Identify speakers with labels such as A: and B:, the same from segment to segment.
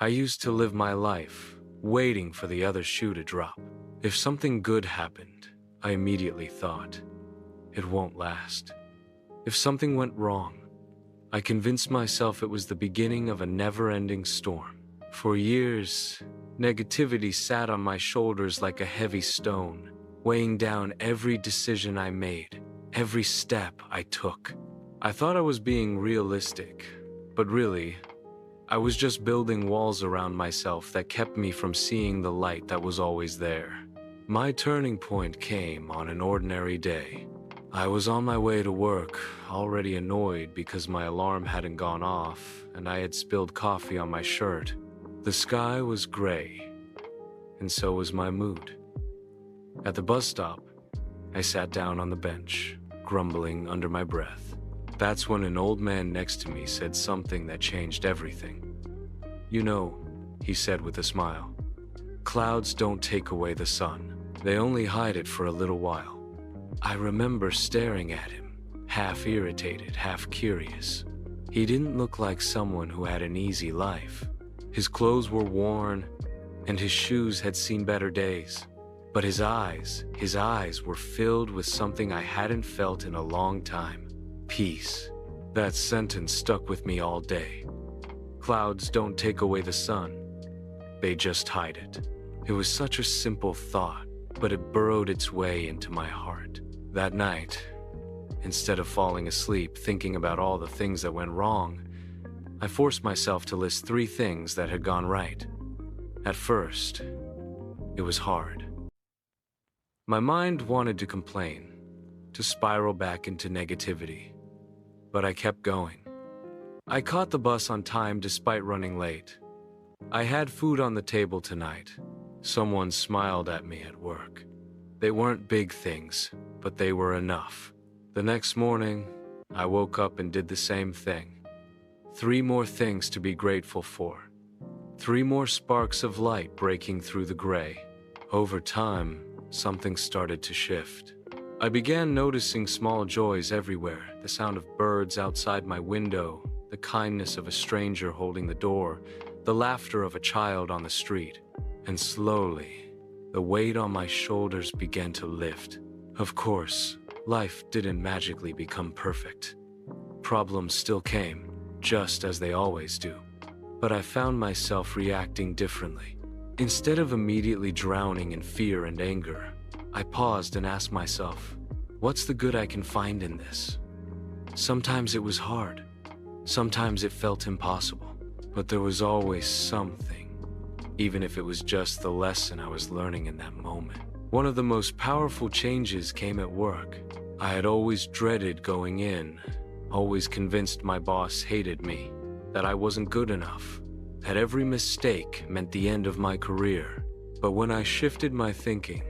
A: I used to live my life waiting for the other shoe to drop. If something good happened, I immediately thought, it won't last. If something went wrong, I convinced myself it was the beginning of a never-ending storm. For years, negativity sat on my shoulders like a heavy stone, weighing down every decision I made, every step I took. I thought I was being realistic, but really, I was just building walls around myself that kept me from seeing the light that was always there. My turning point came on an ordinary day. I was on my way to work, already annoyed because my alarm hadn't gone off and I had spilled coffee on my shirt. The sky was gray, and so was my mood. At the bus stop, I sat down on the bench, grumbling under my breath. That's when an old man next to me said something that changed everything. "You know," he said with a smile, "clouds don't take away the sun. They only hide it for a little while." I remember staring at him, half irritated, half curious. He didn't look like someone who had an easy life. His clothes were worn, and his shoes had seen better days. But his eyes were filled with something I hadn't felt in a long time. Peace. That sentence stuck with me all day. Clouds don't take away the sun. They just hide it. It was such a simple thought, but it burrowed its way into my heart. That night, instead of falling asleep thinking about all the things that went wrong, I forced myself to list 3 things that had gone right. At first, it was hard. My mind wanted to complain, to spiral back into negativity, but I kept going. I caught the bus on time despite running late. I had food on the table tonight. Someone smiled at me at work. They weren't big things, but they were enough. The next morning, I woke up and did the same thing. 3 more things to be grateful for. 3 more sparks of light breaking through the gray. Over time, something started to shift. I began noticing small joys everywhere, the sound of birds outside my window, the kindness of a stranger holding the door, the laughter of a child on the street. And slowly, the weight on my shoulders began to lift. Of course, life didn't magically become perfect. Problems still came, just as they always do. But I found myself reacting differently. Instead of immediately drowning in fear and anger, I paused and asked myself, what's the good I can find in this? Sometimes it was hard. Sometimes it felt impossible. But there was always something, even if it was just the lesson I was learning in that moment. One of the most powerful changes came at work. I had always dreaded going in, always convinced my boss hated me, that I wasn't good enough, that every mistake meant the end of my career. But when I shifted my thinking,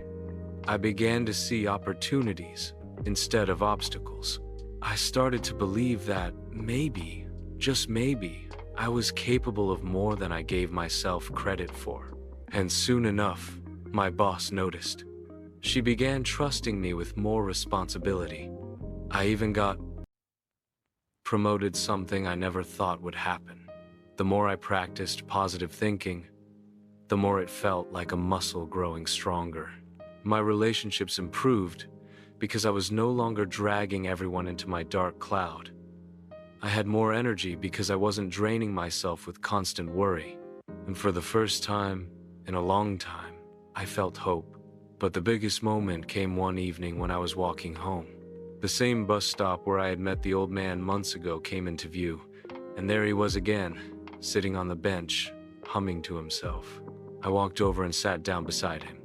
A: I began to see opportunities instead of obstacles. I started to believe that maybe, just maybe, I was capable of more than I gave myself credit for. And soon enough, my boss noticed. She began trusting me with more responsibility. I even got promoted, something I never thought would happen. The more I practiced positive thinking, the more it felt like a muscle growing stronger. My relationships improved because I was no longer dragging everyone into my dark cloud. I had more energy because I wasn't draining myself with constant worry. And for the first time in a long time, I felt hope. But the biggest moment came one evening when I was walking home. The same bus stop where I had met the old man months ago came into view, and there he was again, sitting on the bench, humming to himself. I walked over and sat down beside him.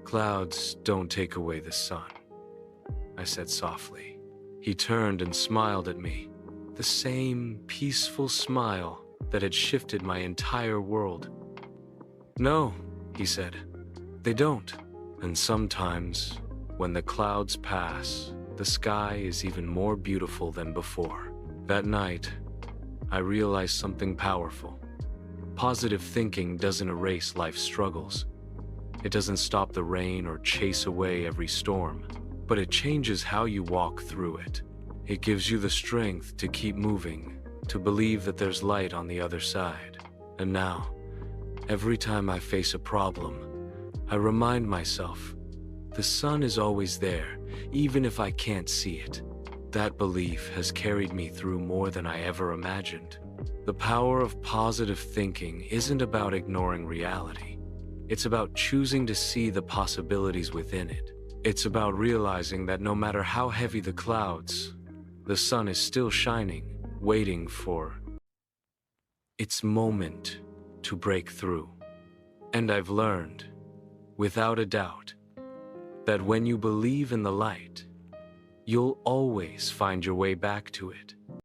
A: "Clouds don't take away the sun," I said softly. He turned and smiled at me, the same peaceful smile that had shifted my entire world. "No," he said, "they don't. And sometimes, when the clouds pass, the sky is even more beautiful than before." That night, I realized something powerful. Positive thinking doesn't erase life's struggles. It doesn't stop the rain or chase away every storm, but it changes how you walk through it. It gives you the strength to keep moving, to believe that there's light on the other side. And now, every time I face a problem, I remind myself, the sun is always there, even if I can't see it. That belief has carried me through more than I ever imagined. The power of positive thinking isn't about ignoring reality. It's about choosing to see the possibilities within it. It's about realizing that no matter how heavy the clouds, the sun is still shining, waiting for its moment to break through. And I've learned, without a doubt, that when you believe in the light, you'll always find your way back to it.